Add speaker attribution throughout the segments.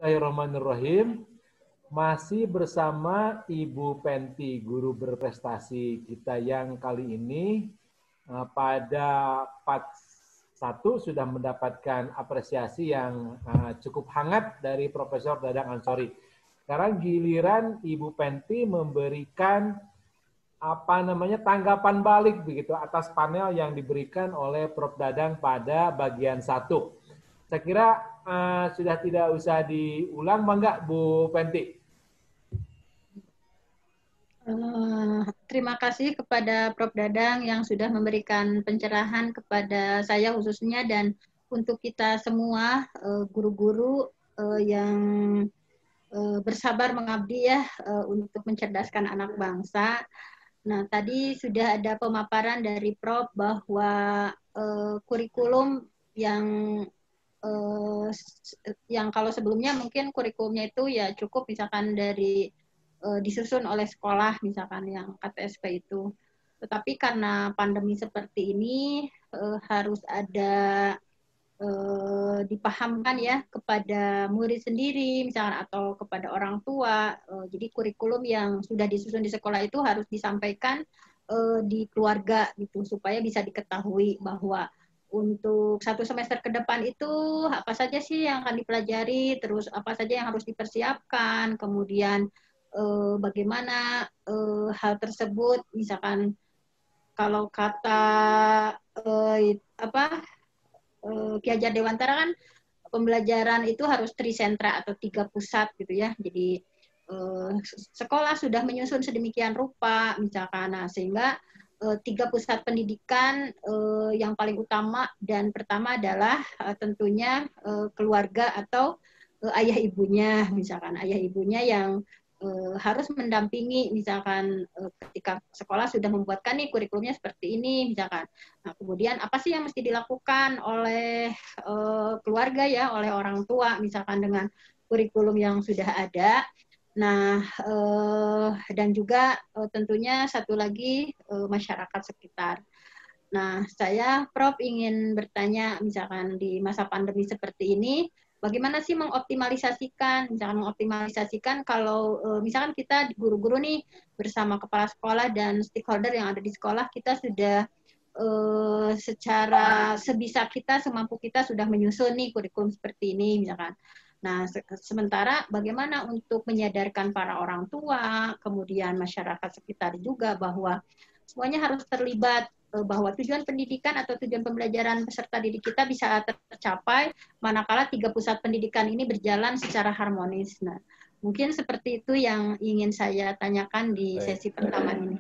Speaker 1: Bismillahirrahmanirrahim. Masih bersama Ibu Penti, guru berprestasi kita yang kali ini pada part 1 sudah mendapatkan apresiasi yang cukup hangat dari Profesor Dadang Ansori. Sekarang giliran Ibu Penti memberikan tanggapan balik begitu atas panel yang diberikan oleh Prof. Dadang pada bagian 1. Saya kira sudah tidak usah diulang, Bangga, Bu Penti.
Speaker 2: Terima kasih kepada Prof. Dadang yang sudah memberikan pencerahan kepada saya khususnya dan untuk kita semua guru-guru yang bersabar mengabdi ya untuk mencerdaskan anak bangsa. Nah, tadi sudah ada pemaparan dari Prof bahwa kurikulum yang kalau sebelumnya mungkin kurikulumnya itu ya cukup misalkan dari disusun oleh sekolah misalkan yang KTSP itu. Tetapi karena pandemi seperti ini harus ada dipahamkan ya kepada murid sendiri misalkan atau kepada orang tua. Jadi kurikulum yang sudah disusun di sekolah itu harus disampaikan di keluarga gitu supaya bisa diketahui bahwa untuk 1 semester ke depan itu apa saja sih yang akan dipelajari, terus apa saja yang harus dipersiapkan, kemudian bagaimana hal tersebut, misalkan kalau kata Ki Hajar Dewantara kan pembelajaran itu harus trisentra atau 3 pusat gitu ya. Jadi sekolah sudah menyusun sedemikian rupa misalkan, nah sehingga 3 pusat pendidikan yang paling utama dan pertama adalah tentunya keluarga atau ayah ibunya misalkan, ayah ibunya yang harus mendampingi misalkan ketika sekolah sudah membuatkan nih kurikulumnya seperti ini misalkan. Nah, kemudian apa sih yang mesti dilakukan oleh keluarga ya, oleh orang tua misalkan dengan kurikulum yang sudah ada. Nah, dan juga tentunya satu lagi masyarakat sekitar. Nah, saya Prof ingin bertanya misalkan di masa pandemi seperti ini, bagaimana sih mengoptimalisasikan, misalkan mengoptimalisasikan kalau misalkan kita guru-guru nih bersama kepala sekolah dan stakeholder yang ada di sekolah, kita sudah secara sebisa kita, semampu kita sudah menyusun nih kurikulum seperti ini misalkan. Nah, sementara bagaimana untuk menyadarkan para orang tua, kemudian masyarakat sekitar juga bahwa semuanya harus terlibat, bahwa tujuan pendidikan atau tujuan pembelajaran peserta didik kita bisa tercapai manakala 3 pusat pendidikan ini berjalan secara harmonis. Nah, mungkin seperti itu yang ingin saya tanyakan di sesi pertama ini.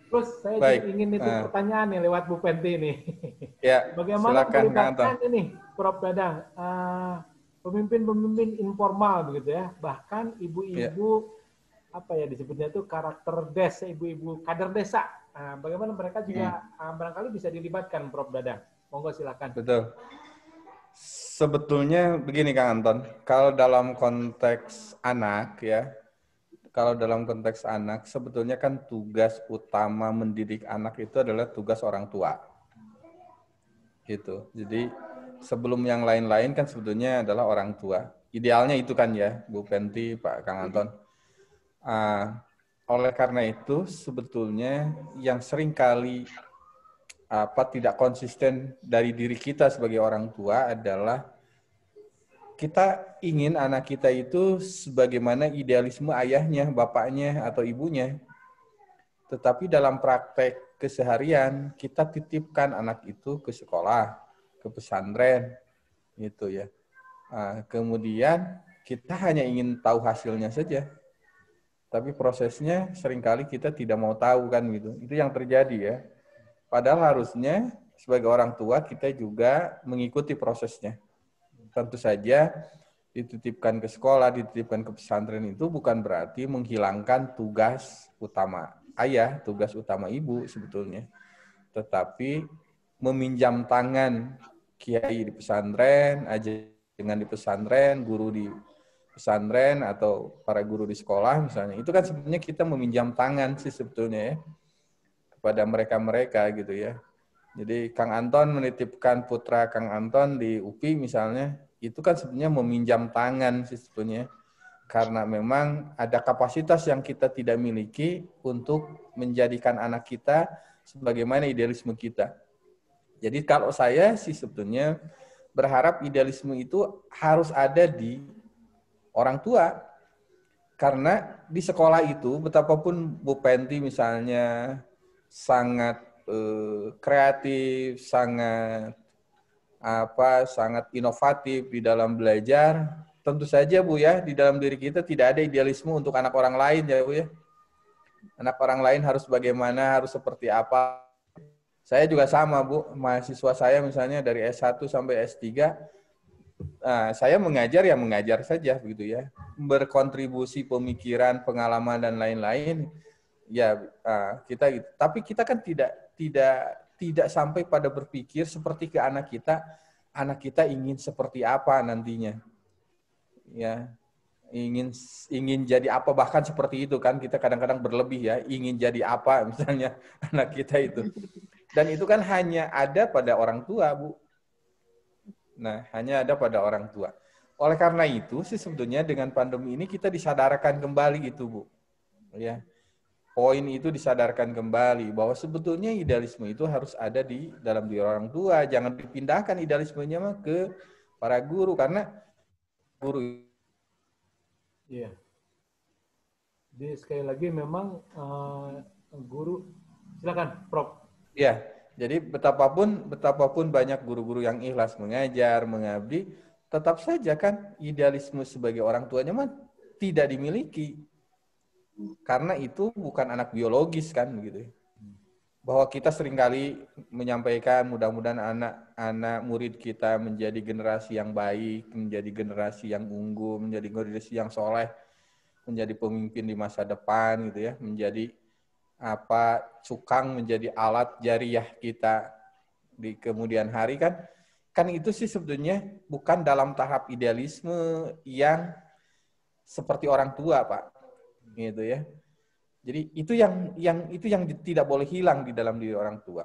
Speaker 1: Terus saya ingin itu pertanyaan nih lewat Bu Penti nih.
Speaker 3: Ya,
Speaker 1: bagaimana
Speaker 3: silakan,
Speaker 1: melibatkan ini Prof. Dadang pemimpin-pemimpin informal begitu ya, bahkan ibu-ibu disebutnya itu karakter desa, ibu-ibu kader desa. Bagaimana mereka juga barangkali bisa dilibatkan, Prof. Dadang? Monggo silakan.
Speaker 3: Betul. Sebetulnya begini Kang Anton, kalau dalam konteks anak ya, sebetulnya kan tugas utama mendidik anak itu adalah tugas orang tua. Gitu. Jadi sebelum yang lain-lain kan sebetulnya adalah orang tua. Idealnya itu kan ya, Bu Penti, Pak Kang Anton. Oleh karena itu sebetulnya yang seringkali tidak konsisten dari diri kita sebagai orang tua adalah kita ingin anak kita itu sebagaimana idealisme ayahnya, bapaknya, atau ibunya. Tetapi dalam praktek keseharian, kita titipkan anak itu ke sekolah, ke pesantren, gitu ya. Kemudian kita hanya ingin tahu hasilnya saja. Tapi prosesnya seringkali kita tidak mau tahu kan gitu. Itu yang terjadi ya. Padahal harusnya sebagai orang tua kita juga mengikuti prosesnya. Tentu saja dititipkan ke sekolah, dititipkan ke pesantren itu bukan berarti menghilangkan tugas utama ayah, tugas utama ibu sebetulnya. Tetapi meminjam tangan kiai di pesantren, ajaran di pesantren, guru di pesantren atau para guru di sekolah misalnya, itu kan sebenarnya kita meminjam tangan sih sebetulnya ya kepada mereka-mereka gitu ya. Jadi Kang Anton menitipkan putra Kang Anton di UPI misalnya, itu kan sebenarnya meminjam tangan sih sebetulnya. Karena memang ada kapasitas yang kita tidak miliki untuk menjadikan anak kita sebagaimana idealisme kita. Jadi kalau saya sih sebetulnya berharap idealisme itu harus ada di orang tua. Karena di sekolah itu, betapapun Bu Penti misalnya sangat kreatif, sangat inovatif di dalam belajar, tentu saja Bu ya, di dalam diri kita tidak ada idealisme untuk anak orang lain ya Bu ya. Anak orang lain harus bagaimana, harus seperti apa. Saya juga sama Bu, mahasiswa saya misalnya dari S1 sampai S3, saya mengajar ya mengajar saja begitu ya. Berkontribusi pemikiran, pengalaman dan lain-lain ya kita gitu. Tapi kita kan tidak sampai pada berpikir seperti ke anak kita ingin seperti apa nantinya. Ya, ingin jadi apa, bahkan seperti itu kan kita kadang-kadang berlebih ya, ingin jadi apa misalnya anak kita itu. Dan itu kan hanya ada pada orang tua, Bu. Nah, hanya ada pada orang tua. Oleh karena itu sih sebetulnya dengan pandemi ini kita disadarkan kembali itu, Bu. Ya. Poin itu disadarkan kembali bahwa sebetulnya idealisme itu harus ada di dalam diri orang tua, jangan dipindahkan idealismenya mah ke para guru karena guru.
Speaker 1: Iya. Jadi sekali lagi memang guru, silakan Prof.
Speaker 3: Ya, jadi betapapun banyak guru-guru yang ikhlas mengajar, mengabdi, tetap saja kan idealisme sebagai orang tuanya mah tidak dimiliki. Karena itu bukan anak biologis kan begitu. Bahwa kita seringkali menyampaikan mudah-mudahan anak-anak murid kita menjadi generasi yang baik, menjadi generasi yang unggul, menjadi generasi yang soleh, menjadi pemimpin di masa depan gitu ya, menjadi cukang, menjadi alat jariah kita di kemudian hari kan itu sih sebetulnya bukan dalam tahap idealisme yang seperti orang tua, Pak. Gitu ya. Jadi itu yang tidak boleh hilang di dalam diri orang tua.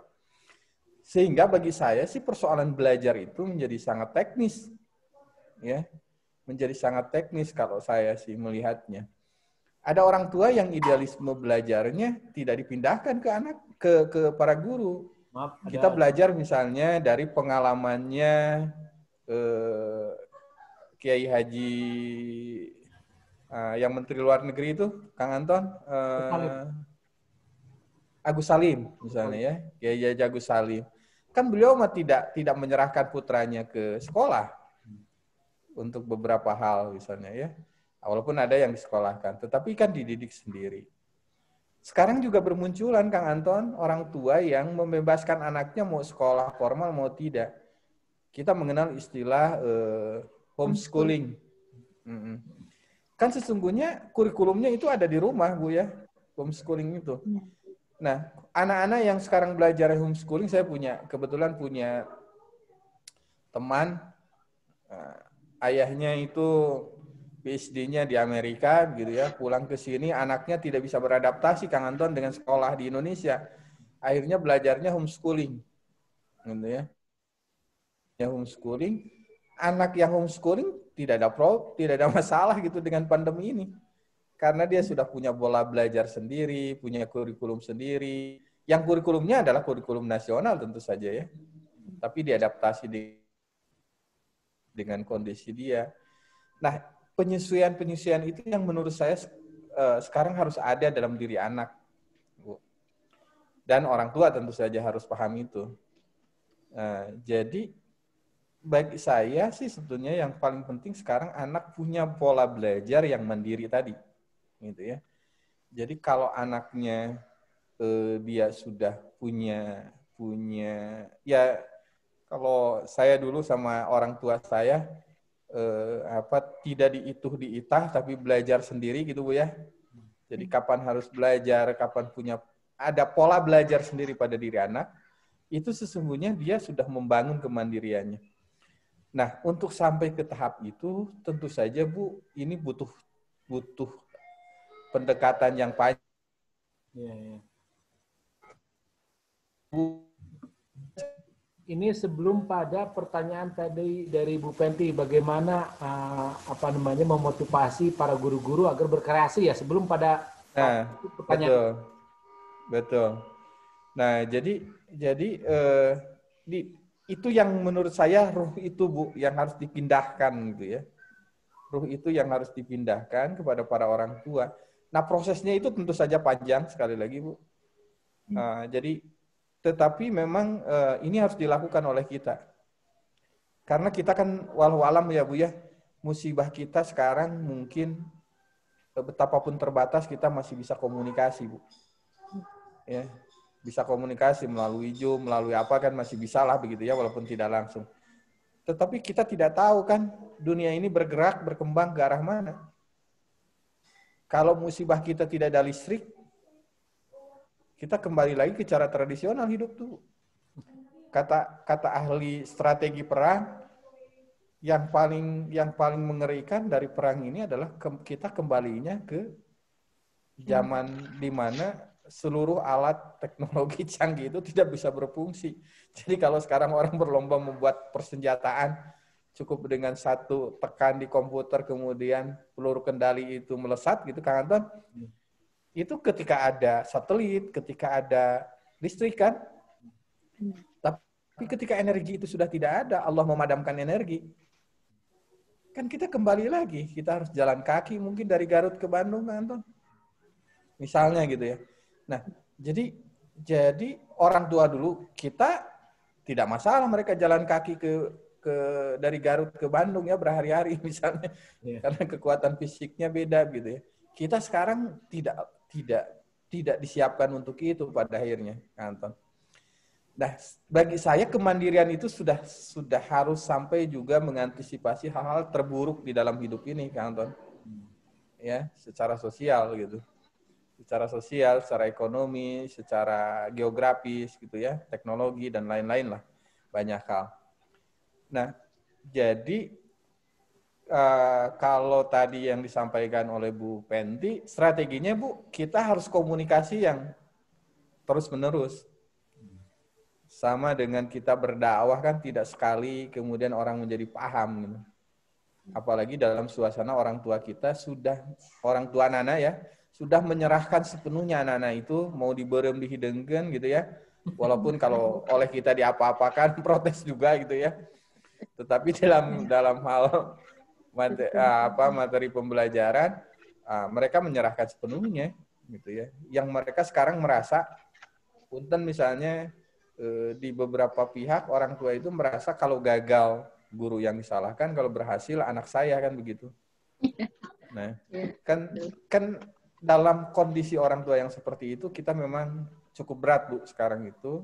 Speaker 3: Sehingga bagi saya sih persoalan belajar itu menjadi sangat teknis. Ya. Menjadi sangat teknis kalau saya sih melihatnya. Ada orang tua yang idealisme belajarnya tidak dipindahkan ke anak ke para guru.
Speaker 1: Maaf,
Speaker 3: kita belajar misalnya dari pengalamannya Kiai Haji yang Menteri Luar Negeri itu, Kang Anton, Agus Salim misalnya ya, Kiai Haji Agus Salim. Kan beliau mah tidak menyerahkan putranya ke sekolah untuk beberapa hal misalnya ya. Walaupun ada yang disekolahkan, tetapi kan dididik sendiri. Sekarang juga bermunculan, Kang Anton, orang tua yang membebaskan anaknya mau sekolah formal mau tidak. Kita mengenal istilah homeschooling. Kan sesungguhnya kurikulumnya itu ada di rumah, Bu ya, homeschooling itu. Nah, anak-anak yang sekarang belajar homeschooling, saya kebetulan punya teman, ayahnya itu PhD-nya di Amerika gitu ya, pulang ke sini anaknya tidak bisa beradaptasi Kang Anton dengan sekolah di Indonesia. Akhirnya belajarnya homeschooling. Gitu ya. Ya homeschooling, anak yang homeschooling tidak ada masalah gitu dengan pandemi ini. Karena dia sudah punya pola belajar sendiri, punya kurikulum sendiri. Yang kurikulumnya adalah kurikulum nasional tentu saja ya. Tapi diadaptasi dengan kondisi dia. Nah, penyesuaian itu yang menurut saya sekarang harus ada dalam diri anak. Dan orang tua tentu saja harus paham itu. Jadi bagi saya sih sebetulnya yang paling penting sekarang anak punya pola belajar yang mandiri tadi. Gitu ya. Jadi kalau anaknya dia sudah punya ya kalau saya dulu sama orang tua saya tidak diitah tapi belajar sendiri gitu Bu ya. Jadi kapan harus belajar, kapan ada pola belajar sendiri pada diri anak, itu sesungguhnya dia sudah membangun kemandiriannya. Nah, untuk sampai ke tahap itu tentu saja Bu, ini butuh pendekatan yang panjang. Bu,
Speaker 1: ini sebelum pada pertanyaan tadi dari Bu Penti, bagaimana memotivasi para guru-guru agar berkreasi ya, sebelum pada
Speaker 3: Nah,
Speaker 1: pertanyaan.
Speaker 3: betul, betul. Nah, jadi itu yang menurut saya ruh itu Bu yang harus dipindahkan gitu ya. Ruh itu yang harus dipindahkan kepada para orang tua. Nah, prosesnya itu tentu saja panjang sekali lagi Bu. Jadi tetapi memang ini harus dilakukan oleh kita. Karena kita kan walau alam ya Bu ya, musibah kita sekarang mungkin betapapun terbatas kita masih bisa komunikasi Bu. Ya, bisa komunikasi melalui Zoom, melalui apa kan masih bisa lah begitu ya, walaupun tidak langsung. Tetapi kita tidak tahu kan dunia ini bergerak, berkembang ke arah mana. Kalau musibah kita tidak ada listrik, kita kembali lagi ke cara tradisional hidup tuh. Kata ahli strategi perang, yang paling mengerikan dari perang ini adalah kita kembalinya ke zaman di mana seluruh alat teknologi canggih itu tidak bisa berfungsi. Jadi kalau sekarang orang berlomba membuat persenjataan, cukup dengan satu tekan di komputer, kemudian peluru kendali itu melesat gitu, Kang Anton. Itu ketika ada satelit, ketika ada listrik kan. Tapi ketika energi itu sudah tidak ada, Allah memadamkan energi. Kan kita kembali lagi, kita harus jalan kaki mungkin dari Garut ke Bandung, Kang Anton. Misalnya gitu ya. Nah, jadi orang tua dulu kita tidak masalah mereka jalan kaki dari Garut ke Bandung ya berhari-hari misalnya. Karena kekuatan fisiknya beda gitu ya. Kita sekarang tidak disiapkan untuk itu pada akhirnya, Anton. Nah, bagi saya kemandirian itu sudah harus sampai juga mengantisipasi hal-hal terburuk di dalam hidup ini, Anton. Ya, secara sosial gitu. Secara sosial, secara ekonomi, secara geografis gitu ya, teknologi dan lain-lain lah, banyak hal. Nah, jadi kalau tadi yang disampaikan oleh Bu Penti, strateginya Bu, kita harus komunikasi yang terus-menerus. Sama dengan kita berdakwah kan tidak sekali kemudian orang menjadi paham gitu. Apalagi dalam suasana orang tua kita orang tua anak-anak ya, sudah menyerahkan sepenuhnya anak-anak itu mau diberem dihidengkan gitu ya. Walaupun kalau oleh kita diapa-apakan protes juga gitu ya. Tetapi dalam hal materi pembelajaran mereka menyerahkan sepenuhnya gitu ya. Yang mereka sekarang merasa punten misalnya di beberapa pihak orang tua itu merasa kalau gagal guru yang disalahkan, kalau berhasil anak saya kan begitu. Nah, kan dalam kondisi orang tua yang seperti itu kita memang cukup berat Bu sekarang itu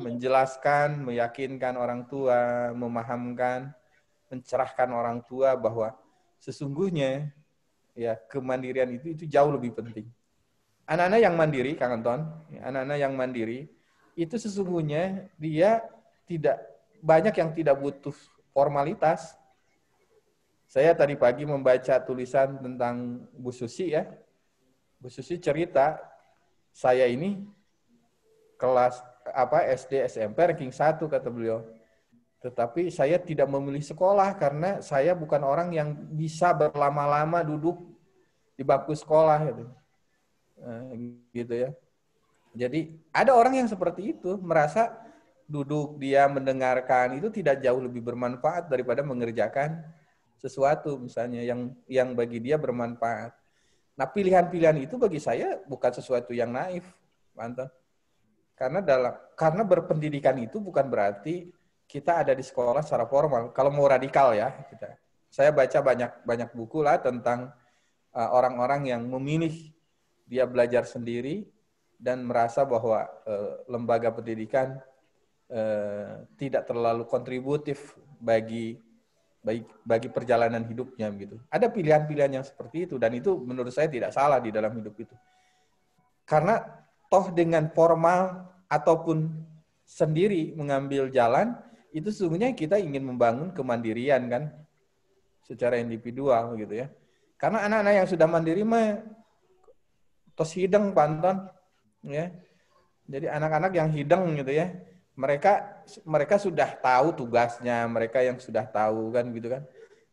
Speaker 3: menjelaskan, meyakinkan orang tua, memahamkan, mencerahkan orang tua bahwa sesungguhnya ya kemandirian itu jauh lebih penting. Anak-anak yang mandiri, Kang Anton, anak-anak yang mandiri itu sesungguhnya dia tidak banyak yang tidak butuh formalitas. Saya tadi pagi membaca tulisan tentang Bu Susi ya. Bu Susi cerita, saya ini kelas SD SMP ranking 1 kata beliau. Tetapi saya tidak memilih sekolah karena saya bukan orang yang bisa berlama-lama duduk di bangku sekolah gitu. Gitu ya. Jadi ada orang yang seperti itu merasa duduk dia mendengarkan itu tidak jauh lebih bermanfaat daripada mengerjakan sesuatu misalnya yang bagi dia bermanfaat. Nah, pilihan-pilihan itu bagi saya bukan sesuatu yang naif, Anton. Karena berpendidikan itu bukan berarti kita ada di sekolah secara formal. Kalau mau radikal ya, saya baca banyak buku lah tentang orang-orang yang memilih dia belajar sendiri dan merasa bahwa lembaga pendidikan tidak terlalu kontributif bagi perjalanan hidupnya gitu. Ada pilihan-pilihan yang seperti itu dan itu menurut saya tidak salah di dalam hidup itu. Karena toh dengan formal ataupun sendiri mengambil jalan itu sesungguhnya kita ingin membangun kemandirian kan secara individual gitu ya. Karena anak-anak yang sudah mandiri mah tos hideng panton ya. Jadi anak-anak yang hidang gitu ya, mereka sudah tahu tugasnya, mereka yang sudah tahu kan gitu kan.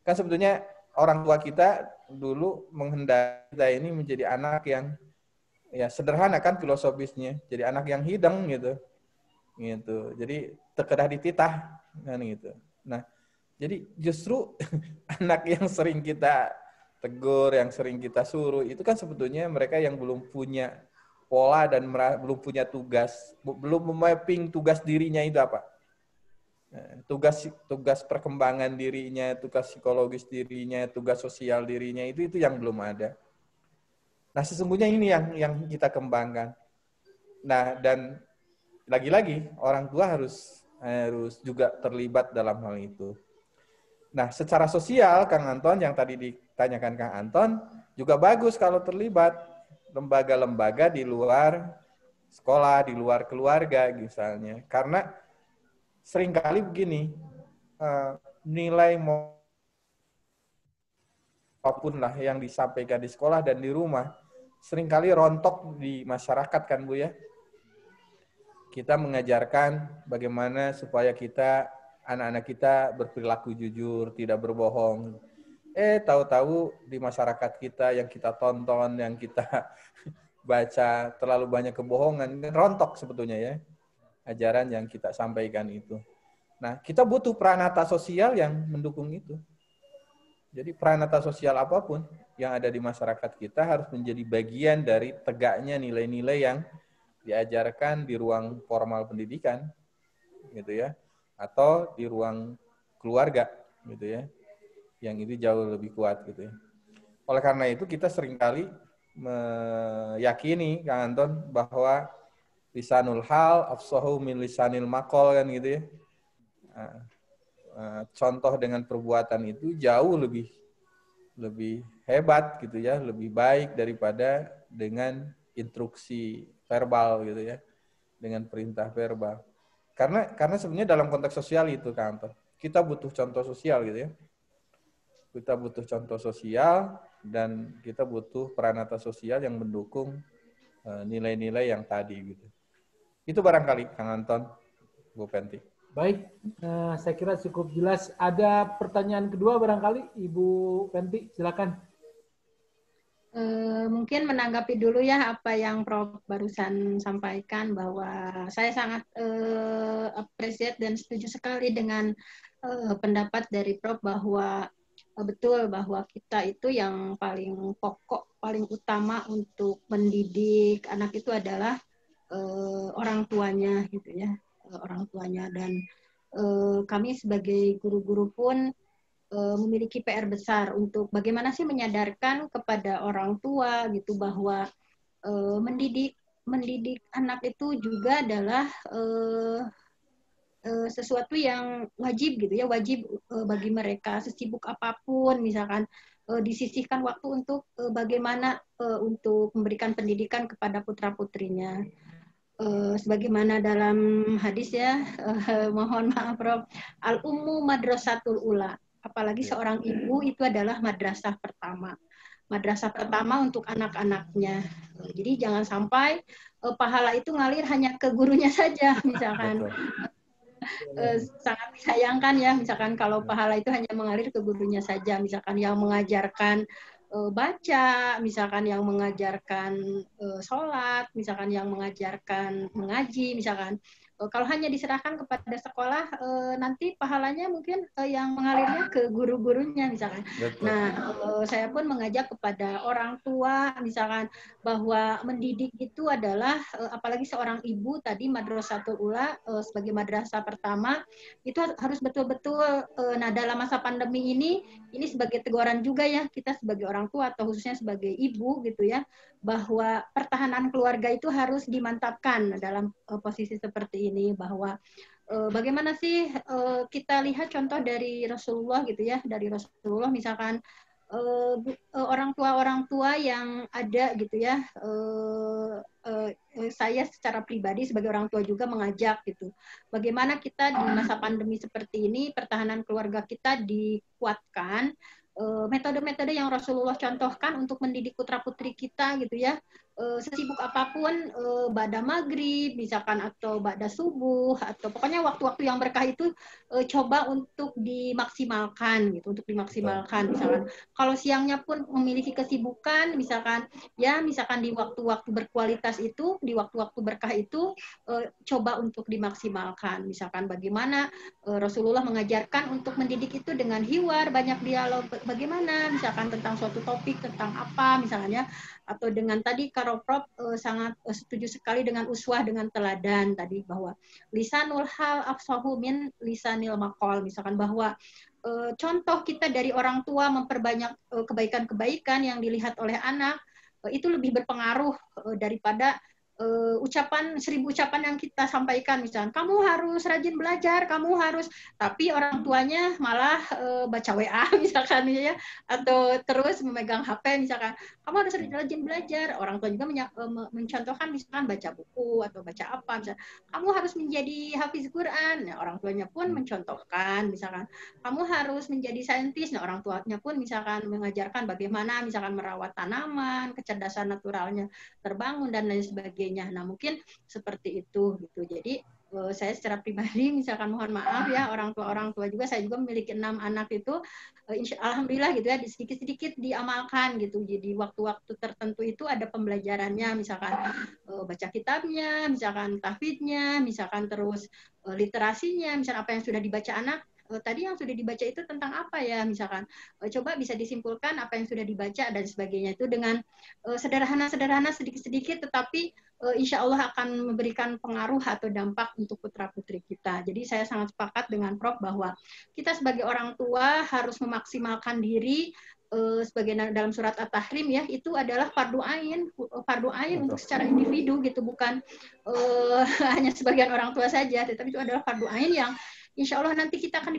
Speaker 3: Kan sebetulnya orang tua kita dulu menghendaki kita ini menjadi anak yang ya sederhana kan filosofisnya, jadi anak yang hidang gitu. Gitu. Jadi terkedah dititah kan gitu. Nah, jadi justru anak yang sering kita tegur, yang sering kita suruh, itu kan sebetulnya mereka yang belum punya pola dan belum punya tugas, belum memapping tugas dirinya itu apa. Tugas perkembangan dirinya, tugas psikologis dirinya, tugas sosial dirinya itu yang belum ada. Nah, sesungguhnya ini yang kita kembangkan. Nah, dan lagi-lagi orang tua harus juga terlibat dalam hal itu. Nah, secara sosial, Kang Anton, yang tadi ditanyakan Kang Anton, juga bagus kalau terlibat lembaga-lembaga di luar sekolah, di luar keluarga misalnya. Karena seringkali begini, nilai maupun lah yang disampaikan di sekolah dan di rumah, seringkali rontok di masyarakat kan Bu ya. Kita mengajarkan bagaimana supaya anak-anak kita berperilaku jujur, tidak berbohong. Tahu-tahu di masyarakat kita yang kita tonton, yang kita baca terlalu banyak kebohongan, rontok sebetulnya ya ajaran yang kita sampaikan itu. Nah, kita butuh pranata sosial yang mendukung itu. Jadi pranata sosial apapun yang ada di masyarakat kita harus menjadi bagian dari tegaknya nilai-nilai yang diajarkan di ruang formal pendidikan, gitu ya, atau di ruang keluarga, gitu ya, yang itu jauh lebih kuat, gitu ya. Oleh karena itu kita seringkali meyakini, Kang Anton, bahwa lisanul hal afsahu min lisanil maqal kan gitu ya. Contoh dengan perbuatan itu jauh lebih hebat gitu ya, lebih baik daripada dengan instruksi verbal gitu ya, dengan perintah verbal. Karena sebenarnya dalam konteks sosial itu Kang Anton, kita butuh contoh sosial gitu ya. Kita butuh contoh sosial dan kita butuh pranata sosial yang mendukung nilai-nilai yang tadi gitu. Itu barangkali Kang Anton, Bu Penti.
Speaker 1: Baik, saya kira cukup jelas. Ada pertanyaan kedua barangkali, Ibu Penti, silakan.
Speaker 2: Mungkin menanggapi dulu ya apa yang Prof barusan sampaikan, bahwa saya sangat appreciate dan setuju sekali dengan pendapat dari Prof bahwa betul bahwa kita itu yang paling pokok, paling utama untuk mendidik anak itu adalah orang tuanya gitu ya, orang tuanya. Dan kami sebagai guru-guru pun memiliki PR besar untuk bagaimana sih menyadarkan kepada orang tua gitu bahwa mendidik anak itu juga adalah sesuatu yang wajib gitu ya, wajib bagi mereka, sesibuk apapun misalkan disisihkan waktu untuk bagaimana untuk memberikan pendidikan kepada putra-putrinya. Sebagaimana dalam hadis ya, mohon maaf Prof, al-ummu madrasatul ula. Apalagi seorang ibu itu adalah madrasah pertama. Madrasah pertama untuk anak-anaknya. Jadi jangan sampai pahala itu ngalir hanya ke gurunya saja, misalkan. Sangat disayangkan ya, misalkan kalau pahala itu hanya mengalir ke gurunya saja, misalkan yang mengajarkan baca, misalkan yang mengajarkan sholat, misalkan yang mengajarkan mengaji, misalkan kalau hanya diserahkan kepada sekolah, nanti pahalanya mungkin yang mengalirnya ke guru-gurunya misalkan. Betul. Nah, saya pun mengajak kepada orang tua misalkan bahwa mendidik itu adalah apalagi seorang ibu tadi madrasatul ula sebagai madrasah pertama itu harus betul-betul. Nah, dalam masa pandemi ini sebagai teguran juga ya kita sebagai orang tua atau khususnya sebagai ibu gitu ya, bahwa pertahanan keluarga itu harus dimantapkan dalam posisi seperti ini, bahwa bagaimana sih kita lihat contoh dari Rasulullah gitu ya, dari Rasulullah misalkan orang tua yang ada gitu ya, saya secara pribadi sebagai orang tua juga mengajak gitu, bagaimana kita di masa pandemi seperti ini pertahanan keluarga kita dikuatkan, metode-metode yang Rasulullah contohkan untuk mendidik putra-putri kita gitu ya, sesibuk apapun, ba'da maghrib misalkan atau ba'da subuh atau pokoknya waktu-waktu yang berkah itu coba untuk dimaksimalkan gitu, untuk dimaksimalkan. Misalkan kalau siangnya pun memiliki kesibukan, misalkan di waktu-waktu berkualitas itu, di waktu-waktu berkah itu coba untuk dimaksimalkan. Misalkan bagaimana Rasulullah mengajarkan untuk mendidik itu dengan hiwar, banyak dialog, bagaimana misalkan tentang suatu topik, tentang apa misalnya, atau dengan tadi Karo Prof sangat setuju sekali dengan uswah, dengan teladan tadi, bahwa lisanul hal afsahu min lisanil maqal, misalkan bahwa contoh kita dari orang tua memperbanyak kebaikan-kebaikan yang dilihat oleh anak, itu lebih berpengaruh daripada ucapan 1000 ucapan yang kita sampaikan. Misalnya kamu harus rajin belajar, kamu harus, tapi orang tuanya malah baca WA misalkan ya, atau terus memegang HP misalkan, kamu harus rajin belajar. Orang tua juga mencontohkan misalkan baca buku atau baca apa, misalkan kamu harus menjadi hafiz Quran. Nah, orang tuanya pun mencontohkan misalkan kamu harus menjadi saintis. Nah, orang tuanya pun misalkan mengajarkan bagaimana misalkan merawat tanaman, kecerdasan naturalnya terbangun dan lain sebagainya. Nah, mungkin seperti itu gitu. Jadi saya secara pribadi misalkan mohon maaf ya, orang tua juga, saya juga memiliki 6 anak itu, alhamdulillah gitu ya, sedikit-sedikit diamalkan gitu. Jadi waktu-waktu tertentu itu ada pembelajarannya, misalkan baca kitabnya, misalkan tahfidznya, misalkan terus literasinya, misalkan apa yang sudah dibaca anak, tadi yang sudah dibaca itu tentang apa ya, misalkan coba bisa disimpulkan apa yang sudah dibaca dan sebagainya, itu dengan sederhana-sederhana, sedikit-sedikit, tetapi insya Allah akan memberikan pengaruh atau dampak untuk putra-putri kita. Jadi saya sangat sepakat dengan Prof bahwa kita sebagai orang tua harus memaksimalkan diri, sebagai dalam surat At-Tahrim ya, itu adalah fardu ain untuk secara individu gitu, bukan hanya sebagian orang tua saja, tetapi itu adalah fardu ain yang insya Allah nanti kita akan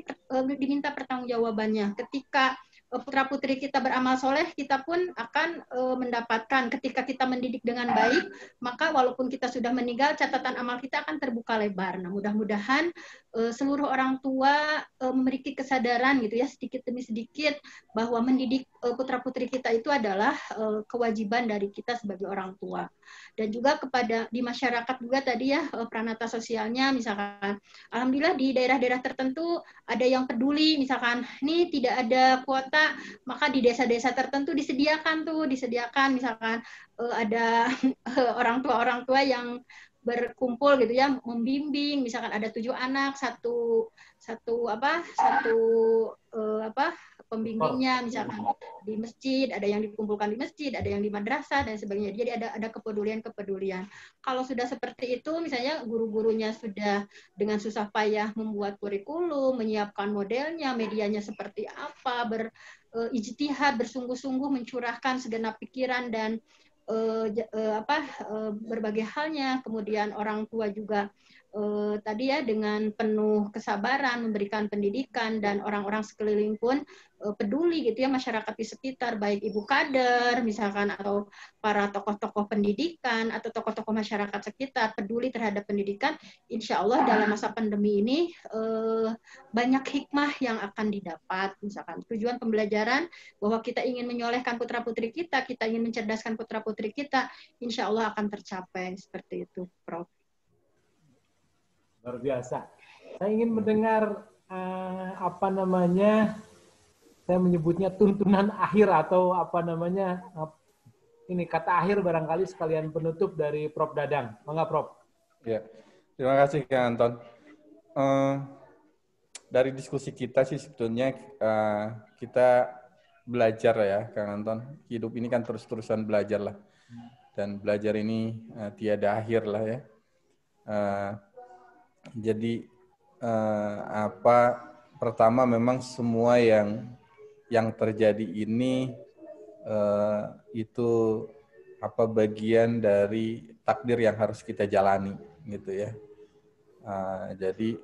Speaker 2: diminta pertanggungjawabannya. Ketika putra-putri kita beramal soleh, kita pun akan mendapatkan, ketika kita mendidik dengan baik, maka walaupun kita sudah meninggal, catatan amal kita akan terbuka lebar. Nah, mudah-mudahan seluruh orang tua memiliki kesadaran gitu ya, sedikit demi sedikit, bahwa mendidik putra-putri kita itu adalah kewajiban dari kita sebagai orang tua. Dan juga kepada di masyarakat juga tadi ya, pranata sosialnya, misalkan alhamdulillah di daerah-daerah tertentu ada yang peduli, misalkan ini tidak ada kuota, maka di desa-desa tertentu disediakan misalkan ada orang tua yang berkumpul gitu ya, membimbing, misalkan ada 7 anak, satu pembimbingnya, misalkan di masjid, ada yang dikumpulkan di masjid, ada yang di madrasah dan sebagainya. Jadi ada kepedulian. Kalau sudah seperti itu, misalnya guru-gurunya sudah dengan susah payah membuat kurikulum, menyiapkan modelnya, medianya seperti apa, berijtihad, bersungguh-sungguh mencurahkan segenap pikiran dan berbagai halnya. Kemudian orang tua juga tadi ya dengan penuh kesabaran memberikan pendidikan, dan orang-orang sekeliling pun peduli gitu ya, masyarakat di sekitar, baik ibu kader misalkan atau para tokoh-tokoh pendidikan atau tokoh-tokoh masyarakat sekitar peduli terhadap pendidikan. Insya Allah dalam masa pandemi ini banyak hikmah yang akan didapat. Misalkan tujuan pembelajaran bahwa kita ingin menyolehkan putra-putri kita ingin mencerdaskan putra-putri kita, insya Allah akan tercapai. Seperti itu, Prof.
Speaker 1: Luar biasa. Saya ingin mendengar saya menyebutnya tuntunan akhir atau ini kata akhir barangkali sekalian penutup dari Prof. Dadang. Mangga, Prof.
Speaker 3: Ya, terima kasih Kang Anton. Dari diskusi kita sih sebetulnya kita belajar ya Kang Anton. Hidup ini kan terus-terusan belajar lah. Dan belajar ini tiada akhir lah ya. Jadi pertama memang semua yang terjadi ini itu bagian dari takdir yang harus kita jalani gitu ya. Jadi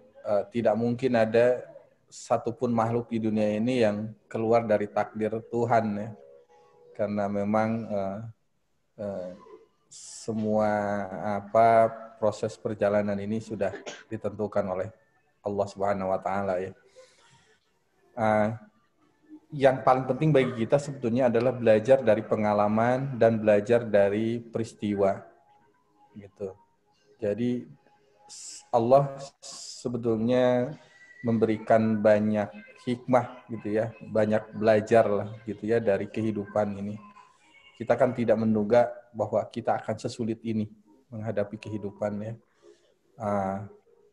Speaker 3: tidak mungkin ada satupun makhluk di dunia ini yang keluar dari takdir Tuhan ya, karena memang semua proses perjalanan ini sudah ditentukan oleh Allah Subhanahu wa taala ya. yang paling penting bagi kita sebetulnya adalah belajar dari pengalaman dan belajar dari peristiwa gitu. Jadi Allah sebetulnya memberikan banyak hikmah gitu ya, banyak belajar lah gitu ya dari kehidupan ini. Kita kan tidak menduga bahwa kita akan sesulit ini menghadapi kehidupan ya.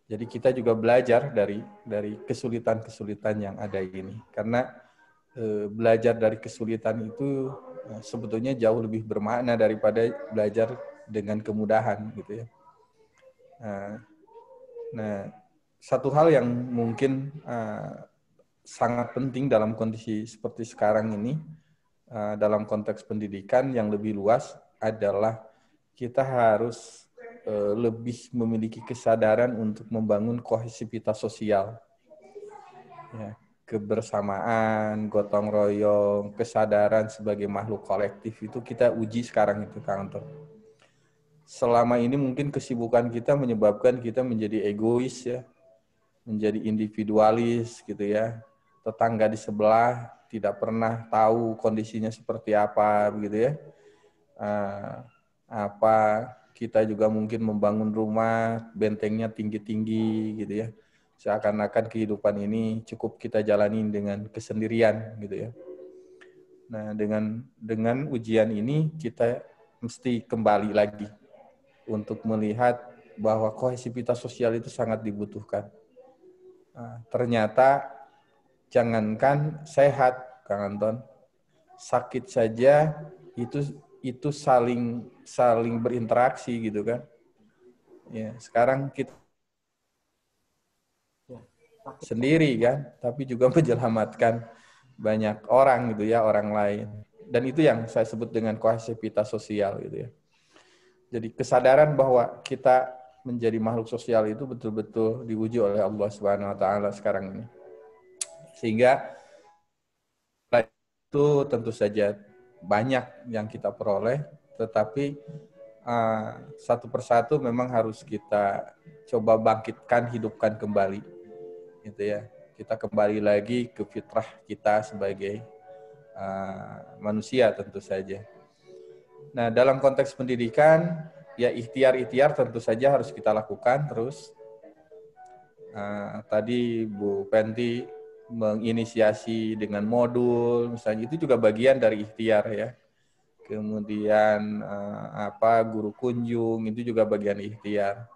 Speaker 3: Jadi kita juga belajar dari kesulitan-kesulitan yang ada ini. Karena belajar dari kesulitan itu sebetulnya jauh lebih bermakna daripada belajar dengan kemudahan gitu ya. Nah, satu hal yang mungkin sangat penting dalam kondisi seperti sekarang ini, dalam konteks pendidikan yang lebih luas adalah kita harus lebih memiliki kesadaran untuk membangun kohesivitas sosial. Ya, kebersamaan, gotong royong, kesadaran sebagai makhluk kolektif itu kita uji sekarang itu, Kang Anton. Selama ini mungkin kesibukan kita menyebabkan kita menjadi egois ya, menjadi individualis gitu ya. Tetangga di sebelah tidak pernah tahu kondisinya seperti apa begitu ya. Kita juga mungkin membangun rumah, bentengnya tinggi-tinggi gitu ya. Seakan-akan kehidupan ini cukup kita jalani dengan kesendirian gitu ya. Nah, dengan ujian ini kita mesti kembali lagi untuk melihat bahwa kohesivitas sosial itu sangat dibutuhkan. Ternyata jangankan sehat, Kang Anton, sakit saja itu saling berinteraksi gitu kan. Ya, sekarang kita sendiri kan, tapi juga menyelamatkan banyak orang gitu ya, orang lain. Dan itu yang saya sebut dengan kohesivitas sosial gitu ya. Jadi kesadaran bahwa kita menjadi makhluk sosial itu betul-betul diuji oleh Allah Subhanahu wa taala sekarang ini. Sehingga itu tentu saja banyak yang kita peroleh, tetapi satu persatu memang harus kita coba bangkitkan, hidupkan kembali, gitu ya. Kita kembali lagi ke fitrah kita sebagai manusia tentu saja. Nah, dalam konteks pendidikan, ya ikhtiar-ikhtiar tentu saja harus kita lakukan terus. Tadi Bu Penti menginisiasi dengan modul, misalnya itu juga bagian dari ikhtiar ya. Kemudian guru kunjung itu juga bagian ikhtiar.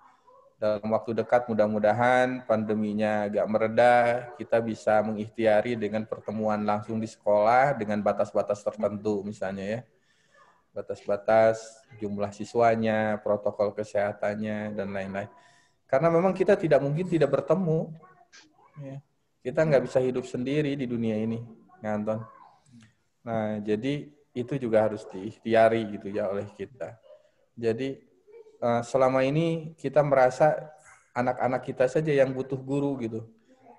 Speaker 3: Dalam waktu dekat mudah-mudahan pandeminya agak mereda, kita bisa mengikhtiari dengan pertemuan langsung di sekolah dengan batas-batas tertentu misalnya ya. Batas-batas jumlah siswanya, protokol kesehatannya dan lain-lain. Karena memang kita tidak mungkin tidak bertemu. Ya. Kita nggak bisa hidup sendiri di dunia ini, Anton. Nah, jadi itu juga harus diikhtiari gitu ya oleh kita. Jadi selama ini kita merasa anak-anak kita saja yang butuh guru gitu.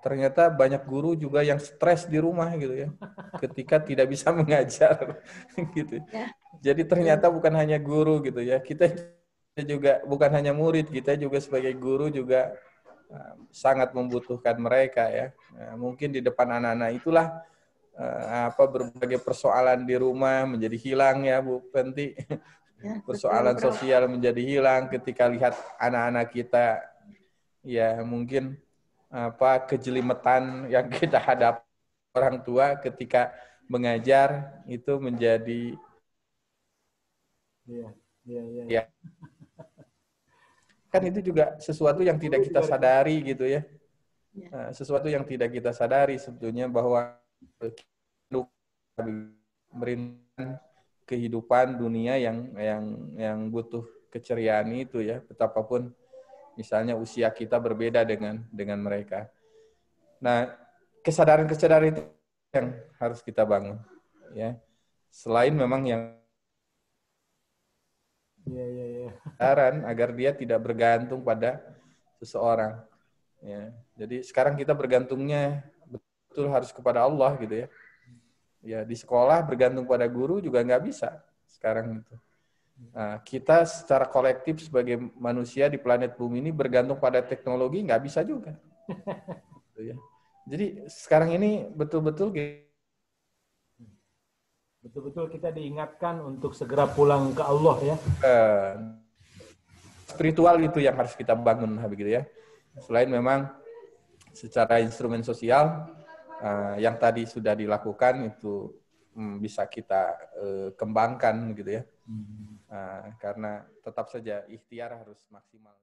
Speaker 3: Ternyata banyak guru juga yang stres di rumah gitu ya, ketika tidak bisa mengajar gitu. Jadi ternyata bukan hanya guru gitu ya, kita juga bukan hanya murid, kita juga sebagai guru juga sangat membutuhkan mereka ya. Mungkin di depan anak-anak itulah berbagai persoalan di rumah menjadi hilang ya Bu Penti. Persoalan sosial menjadi hilang ketika lihat anak-anak kita ya mungkin kejelimetan yang kita hadapi orang tua ketika mengajar itu menjadi ya kan itu juga sesuatu yang tidak kita sadari gitu ya. Sesuatu yang tidak kita sadari sebetulnya bahwa merindukan kehidupan dunia yang butuh keceriaan itu ya, betapapun misalnya usia kita berbeda dengan mereka. Nah, kesadaran-kesadaran itu yang harus kita bangun ya. Selain memang yang kesadaran agar dia tidak bergantung pada seseorang ya. Jadi sekarang kita bergantungnya betul harus kepada Allah gitu ya. Ya di sekolah bergantung pada guru juga nggak bisa sekarang itu. Nah, kita secara kolektif sebagai manusia di planet bumi ini bergantung pada teknologi nggak bisa juga. Gitu ya. Jadi sekarang ini betul-betul
Speaker 1: Betul-betul kita diingatkan untuk segera pulang ke Allah ya.
Speaker 3: Spiritual itu yang harus kita bangun begitu ya. Selain memang secara instrumen sosial yang tadi sudah dilakukan itu bisa kita kembangkan gitu ya. Karena tetap saja ikhtiar harus maksimal.